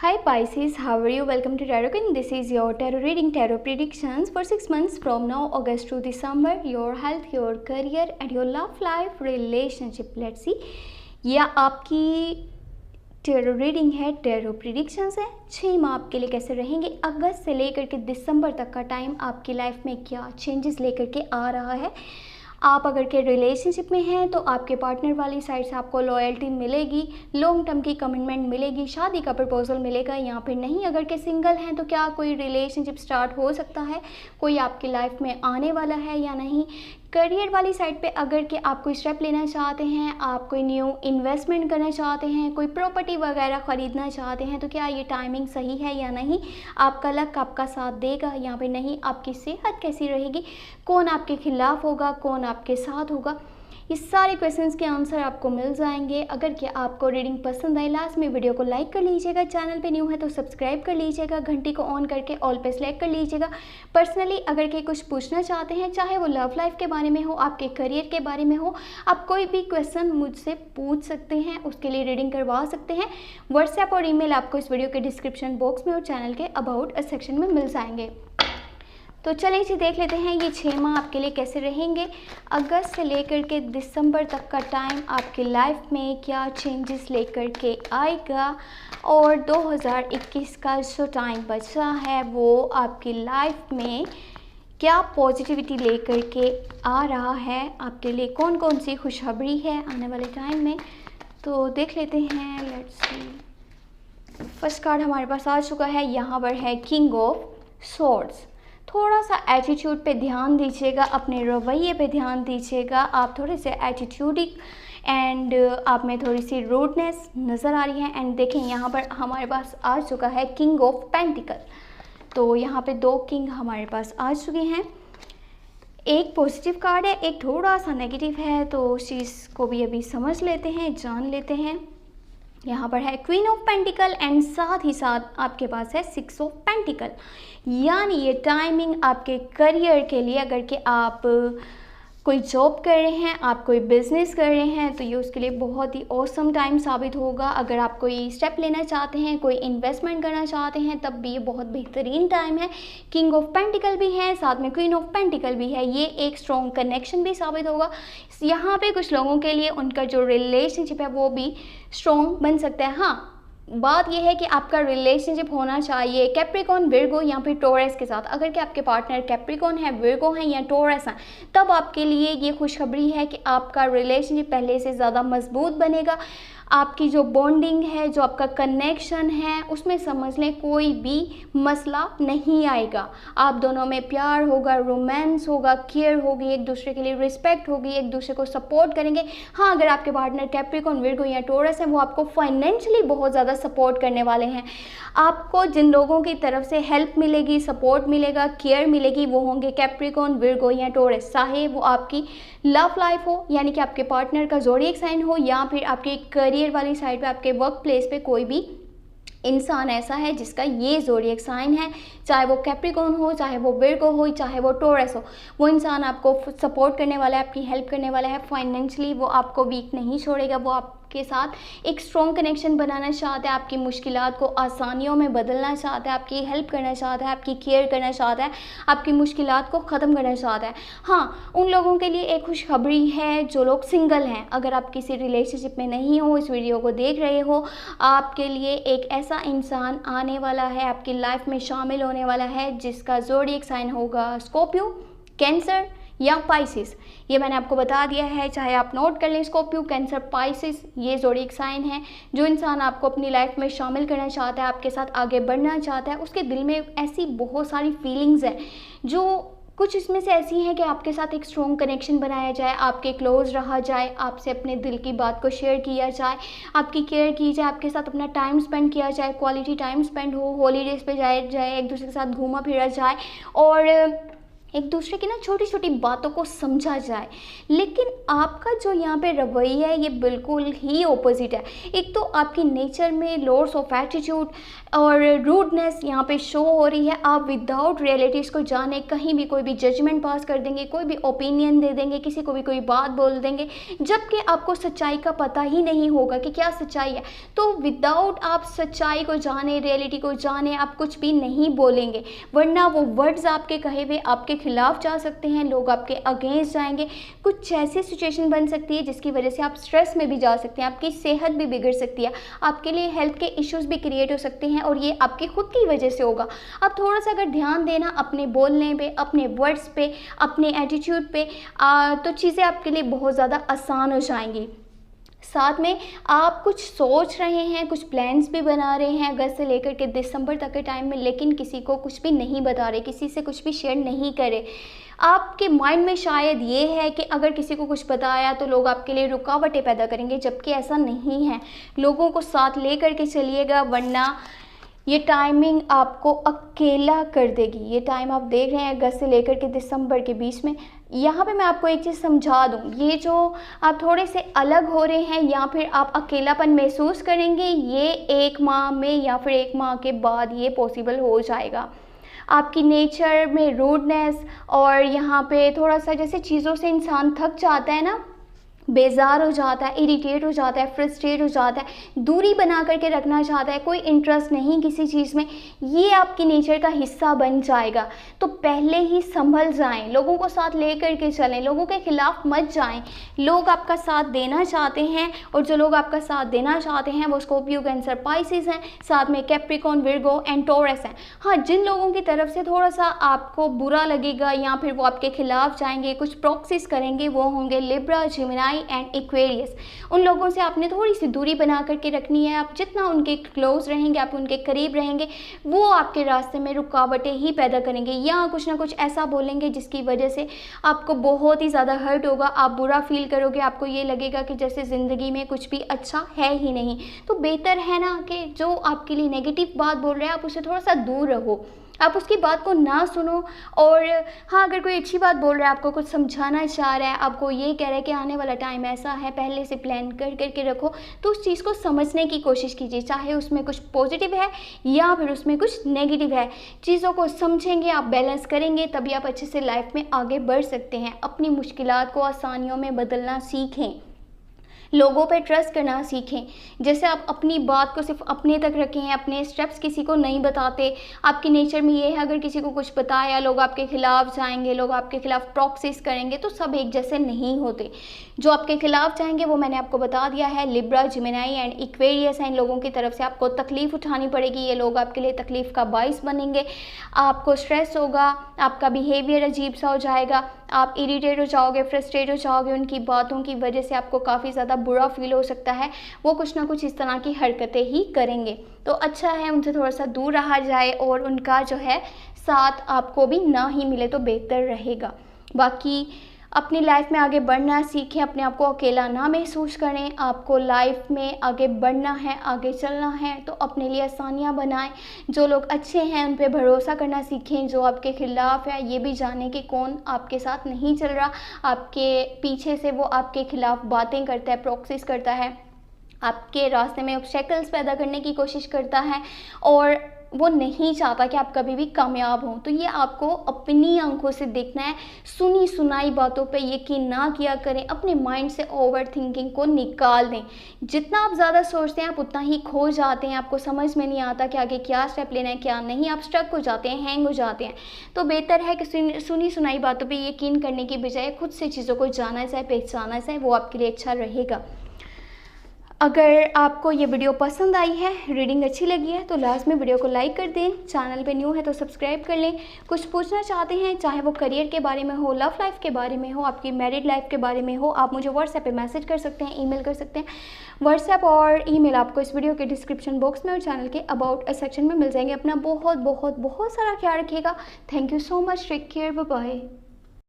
Hi Pisces, how are you? Welcome to Tarot King. This is your tarot reading, tarot predictions for 6 months from now, August to December. Your health, your career and your love life, relationship. Let's see. यह आपकी tarot reading है, tarot predictions है। 6 माह आपके लिए कैसे रहेंगे, अगस्त से लेकर के दिसंबर तक का टाइम आपकी लाइफ में क्या चेंजेस लेकर के आ रहा है। आप अगर के रिलेशनशिप में हैं तो आपके पार्टनर वाली साइड से आपको लॉयल्टी मिलेगी, लॉन्ग टर्म की कमिटमेंट मिलेगी, शादी का प्रपोजल मिलेगा या फिर नहीं। अगर के सिंगल हैं तो क्या कोई रिलेशनशिप स्टार्ट हो सकता है, कोई आपकी लाइफ में आने वाला है या नहीं। करियर वाली साइड पे अगर कि आप कोई स्टेप लेना चाहते हैं, आप कोई न्यू इन्वेस्टमेंट करना चाहते हैं, कोई प्रॉपर्टी वगैरह ख़रीदना चाहते हैं तो क्या ये टाइमिंग सही है या नहीं। आपका लक आपका साथ देगा या फिर नहीं। आपकी सेहत कैसी रहेगी, कौन आपके खिलाफ होगा, कौन आपके साथ होगा, इस सारे क्वेश्चंस के आंसर आपको मिल जाएंगे। अगर कि आपको रीडिंग पसंद आई, लास्ट में वीडियो को लाइक कर लीजिएगा, चैनल पे न्यू है तो सब्सक्राइब कर लीजिएगा, घंटी को ऑन करके ऑल पे सेलेक्ट कर लीजिएगा। पर्सनली अगर कि कुछ पूछना चाहते हैं, चाहे वो लव लाइफ के बारे में हो, आपके करियर के बारे में हो, आप कोई भी क्वेश्चन मुझसे पूछ सकते हैं, उसके लिए रीडिंग करवा सकते हैं। व्हाट्सएप और ईमेल आपको इस वीडियो के डिस्क्रिप्शन बॉक्स में और चैनल के अबाउट सेक्शन में मिल जाएंगे। तो चलिए इसे देख लेते हैं ये 6 माह आपके लिए कैसे रहेंगे। अगस्त से लेकर के दिसंबर तक का टाइम आपकी लाइफ में क्या चेंजेस लेकर के आएगा और 2021 का जो टाइम बचा है वो आपकी लाइफ में क्या पॉजिटिविटी लेकर के आ रहा है। आपके लिए कौन कौन सी खुशखबरी है आने वाले टाइम में, तो देख लेते हैं। लेट्स सी, फर्स्ट कार्ड हमारे पास आ चुका है, यहाँ पर है किंग ऑफ स्वॉर्ड्स। थोड़ा सा एटीट्यूड पे ध्यान दीजिएगा, अपने रवैये पे ध्यान दीजिएगा। आप थोड़े से एटीट्यूडिक एंड आप में थोड़ी सी रूडनेस नज़र आ रही है। एंड देखें यहाँ पर हमारे पास आ चुका है किंग ऑफ पेंटिकल। तो यहाँ पे 2 किंग हमारे पास आ चुके हैं। एक पॉजिटिव कार्ड है, एक थोड़ा सा नेगेटिव है, तो उस चीज़ को भी अभी समझ लेते हैं, जान लेते हैं। यहाँ पर है क्वीन ऑफ पेंटिकल एंड साथ ही साथ आपके पास है 6 ऑफ पेंटिकल। यानी ये टाइमिंग आपके करियर के लिए, अगर कि आप कोई जॉब कर रहे हैं, आप कोई बिजनेस कर रहे हैं तो ये उसके लिए बहुत ही ऑसम टाइम साबित होगा। अगर आप कोई स्टेप लेना चाहते हैं, कोई इन्वेस्टमेंट करना चाहते हैं, तब भी ये बहुत बेहतरीन टाइम है। किंग ऑफ पेंटिकल भी है, साथ में क्वीन ऑफ पेंटिकल भी है, ये एक स्ट्रॉन्ग कनेक्शन भी साबित होगा। यहाँ पे कुछ लोगों के लिए उनका जो रिलेशनशिप है वो भी स्ट्रॉन्ग बन सकता है। हाँ, बात यह है कि आपका रिलेशनशिप होना चाहिए कैप्रिकॉन, विर्गो या फिर टोरस के साथ। अगर कि आपके पार्टनर कैप्रिकॉन है, विर्गो है या टोरस है, तब आपके लिए ये खुशखबरी है कि आपका रिलेशनशिप पहले से ज़्यादा मजबूत बनेगा। आपकी जो बॉन्डिंग है, जो आपका कनेक्शन है, उसमें समझ लें कोई भी मसला नहीं आएगा। आप दोनों में प्यार होगा, रोमांस होगा, केयर होगी, एक दूसरे के लिए रिस्पेक्ट होगी, एक दूसरे को सपोर्ट करेंगे। हाँ, अगर आपके पार्टनर कैप्रिकॉन, विर्गो या टोरस है, वो आपको फाइनेंशियली बहुत ज़्यादा सपोर्ट करने वाले हैं। आपको जिन लोगों की तरफ से हेल्प मिलेगी, सपोर्ट मिलेगा, केयर मिलेगी, वो होंगे कैप्रिकॉन, विर्गो या टोरस। चाहे वो आपकी लव लाइफ हो, यानी कि आपके पार्टनर का ज़ोडिएक साइन हो, या फिर आपके करियर वाली साइड पे, आपके वर्क प्लेस पे कोई भी इंसान ऐसा है जिसका ये ज़ोडिएक साइन है, चाहे वो कैप्रिकॉन हो, चाहे वो विर्गो हो, चाहे वो टोरस हो, वो इंसान आपको सपोर्ट करने वाला है, आपकी हेल्प करने वाला है। फाइनेंशियली वो आपको वीक नहीं छोड़ेगा, वो आपके साथ एक स्ट्रॉन्ग कनेक्शन बनाना चाहता है, आपकी मुश्किलात को आसानियों में बदलना चाहता है, आपकी हेल्प करना चाहता है, आपकी केयर करना चाहता है, आपकी मुश्किलात को ख़त्म करना चाहता है। हाँ, उन लोगों के लिए एक खुशखबरी है जो लोग सिंगल हैं। अगर आप किसी रिलेशनशिप में नहीं हो, इस वीडियो को देख रहे हो, आपके लिए एक ऐसा इंसान आने वाला है, आपकी लाइफ में शामिल होने वाला है जिसका ज़ोडिएक साइन होगा स्कॉर्पियो, कैंसर या पाइसिस। ये मैंने आपको बता दिया है, चाहे आप नोट कर लें। स्कॉर्पियो, कैंसर, पाइसिस ये ज़ोडिएक साइन है। जो इंसान आपको अपनी लाइफ में शामिल करना चाहता है, आपके साथ आगे बढ़ना चाहता है, उसके दिल में ऐसी बहुत सारी फीलिंग्स हैं, जो कुछ इसमें से ऐसी हैं कि आपके साथ एक स्ट्रॉन्ग कनेक्शन बनाया जाए, आपके क्लोज रहा जाए, आपसे अपने दिल की बात को शेयर किया जाए, आपकी केयर की जाए, आपके साथ अपना टाइम स्पेंड किया जाए, क्वालिटी टाइम स्पेंड हो, हॉलीडेज़ पे जाए, एक दूसरे के साथ घूमा फिरा जाए। और एक दूसरे की ना छोटी छोटी बातों को समझा जाए। लेकिन आपका जो यहाँ पे रवैया है ये बिल्कुल ही ऑपोजिट है। एक तो आपकी नेचर में लॉस ऑफ एटीट्यूड और रूडनेस यहाँ पे शो हो रही है। आप विदाउट रियलिटीज़ को जाने कहीं भी कोई भी जजमेंट पास कर देंगे, कोई भी ओपिनियन दे देंगे, किसी को भी कोई बात बोल देंगे, जबकि आपको सच्चाई का पता ही नहीं होगा कि क्या सच्चाई है। तो विदाउट आप सच्चाई को जाने, रियलिटी को जाने, आप कुछ भी नहीं बोलेंगे, वरना वो वर्ड्स आपके कहे हुए आपके खिलाफ जा सकते हैं, लोग आपके अगेंस्ट जाएंगे। कुछ ऐसी सिचुएशन बन सकती है जिसकी वजह से आप स्ट्रेस में भी जा सकते हैं, आपकी सेहत भी बिगड़ सकती है, आपके लिए हेल्थ के इश्यूज भी क्रिएट हो सकते हैं, और ये आपकी खुद की वजह से होगा। आप थोड़ा सा अगर ध्यान देना अपने बोलने पे, अपने वर्ड्स पे, अपने एटीट्यूड पे, तो चीज़ें आपके लिए बहुत ज़्यादा आसान हो जाएंगी। साथ में आप कुछ सोच रहे हैं, कुछ प्लान्स भी बना रहे हैं अगस्त से लेकर के दिसंबर तक के टाइम में, लेकिन किसी को कुछ भी नहीं बता रहे, किसी से कुछ भी शेयर नहीं करे। आपके माइंड में शायद ये है कि अगर किसी को कुछ बताया तो लोग आपके लिए रुकावटें पैदा करेंगे, जबकि ऐसा नहीं है। लोगों को साथ ले करके चलिएगा, वरना ये टाइमिंग आपको अकेला कर देगी। ये टाइम आप देख रहे हैं अगस्त से लेकर के दिसंबर के बीच में। यहाँ पे मैं आपको एक चीज़ समझा दूँ, ये जो आप थोड़े से अलग हो रहे हैं या फिर आप अकेलापन महसूस करेंगे, ये 1 माह में या फिर 1 माह के बाद ये पॉसिबल हो जाएगा। आपकी नेचर में रूडनेस और यहाँ पे थोड़ा सा जैसे चीज़ों से इंसान थक जाता है ना, बेजार हो जाता है, इरिटेट हो जाता है, फ्रस्ट्रेट हो जाता है, दूरी बना करके रखना चाहता है, कोई इंटरेस्ट नहीं किसी चीज़ में, ये आपकी नेचर का हिस्सा बन जाएगा। तो पहले ही संभल जाएं, लोगों को साथ ले करके चलें, लोगों के खिलाफ मत जाएं। लोग आपका साथ देना चाहते हैं, और जो लोग आपका साथ देना चाहते हैं वो स्कॉर्पियो, कैंसर, पाइसेस हैं, साथ में कैप्रिकॉर्न, विर्गो एंड टॉरस हैं। हाँ, जिन लोगों की तरफ से थोड़ा सा आपको बुरा लगेगा या फिर वो आपके खिलाफ जाएंगे, कुछ प्रॉक्सीज करेंगे, वो होंगे लिब्रा, जेमिनी एंड एक्वेरियस। उन लोगों से आपने थोड़ी सी दूरी बना करके रखनी है। आप जितना उनके क्लोज रहेंगे, आप उनके करीब रहेंगे, वो आपके रास्ते में रुकावटें ही पैदा करेंगे या कुछ ना कुछ ऐसा बोलेंगे जिसकी वजह से आपको बहुत ही ज़्यादा हर्ट होगा, आप बुरा फील करोगे, आपको ये लगेगा कि जैसे ज़िंदगी में कुछ भी अच्छा है ही नहीं। तो बेहतर है ना कि जो आपके लिए नेगेटिव बात बोल रहे हैं आप उससे थोड़ा सा दूर रहो, आप उसकी बात को ना सुनो। और हाँ, अगर कोई अच्छी बात बोल रहा है, आपको कुछ समझाना चाह रहा है, आपको ये कह रहा है कि आने वाला टाइम ऐसा है, पहले से प्लान कर करके रखो, तो उस चीज़ को समझने की कोशिश कीजिए, चाहे उसमें कुछ पॉजिटिव है या फिर उसमें कुछ नेगेटिव है। चीज़ों को समझेंगे, आप बैलेंस करेंगे, तभी आप अच्छे से लाइफ में आगे बढ़ सकते हैं। अपनी मुश्किलात को आसानियों में बदलना सीखें, लोगों पे ट्रस्ट करना सीखें। जैसे आप अपनी बात को सिर्फ अपने तक रखें, अपने स्टेप्स किसी को नहीं बताते। आपकी नेचर में ये है, अगर किसी को कुछ बताया लोग आपके खिलाफ जाएंगे, लोग आपके खिलाफ प्रॉक्सीज करेंगे, तो सब एक जैसे नहीं होते। जो आपके खिलाफ जाएंगे वो मैंने आपको बता दिया है, लिब्रा, जेमिनी एंड एक्वेरियस हैं। इन लोगों की तरफ से आपको तकलीफ़ उठानी पड़ेगी, ये लोग आपके लिए तकलीफ़ का बाइस बनेंगे, आपको स्ट्रेस होगा, आपका बिहेवियर अजीब सा हो जाएगा, आप इरिटेट हो जाओगे, फ्रस्ट्रेट हो जाओगे, उनकी बातों की वजह से आपको काफ़ी ज़्यादा बुरा फील हो सकता है। वो कुछ ना कुछ इस तरह की हरकतें ही करेंगे, तो अच्छा है उनसे थोड़ा सा दूर रहा जाए और उनका जो है साथ आपको भी ना ही मिले तो बेहतर रहेगा। बाकी अपनी लाइफ में आगे बढ़ना सीखें, अपने आप को अकेला ना महसूस करें। आपको लाइफ में आगे बढ़ना है, आगे चलना है, तो अपने लिए आसानियाँ बनाएं। जो लोग अच्छे हैं उन पे भरोसा करना सीखें, जो आपके खिलाफ है ये भी जानें कि कौन आपके साथ नहीं चल रहा, आपके पीछे से वो आपके खिलाफ बातें करता है, प्रॉक्सीज करता है, आपके रास्ते में ऑब्स्टेकल्स पैदा करने की कोशिश करता है और वो नहीं चाहता कि आप कभी भी कामयाब हों। तो ये आपको अपनी आंखों से देखना है, सुनी सुनाई बातों पे यकीन ना किया करें, अपने माइंड से ओवर थिंकिंग को निकाल दें। जितना आप ज़्यादा सोचते हैं आप उतना ही खो जाते हैं, आपको समझ में नहीं आता कि आगे क्या स्टेप लेना है क्या नहीं, आप स्टक हो जाते हैं, हैंग हो जाते हैं। तो बेहतर है कि सुनी सुनाई बातों पर यकीन करने की बजाय खुद से चीज़ों को जाना जाए, पहचाना जाए, वो आपके लिए अच्छा रहेगा। अगर आपको ये वीडियो पसंद आई है, रीडिंग अच्छी लगी है, तो लाजमी वीडियो को लाइक कर दें। चैनल पे न्यू है तो सब्सक्राइब कर लें। कुछ पूछना चाहते हैं, चाहे वो करियर के बारे में हो, लव लाइफ के बारे में हो, आपकी मैरिड लाइफ के बारे में हो, आप मुझे व्हाट्सएप पे मैसेज कर सकते हैं, ईमेल कर सकते हैं। व्हाट्सएप और ईमेल आपको इस वीडियो के डिस्क्रिप्शन बॉक्स में और चैनल के अबाउट सेक्शन में मिल जाएंगे। अपना बहुत बहुत बहुत सारा ख्याल रखिएगा। Thank you so much, take care, bye bye.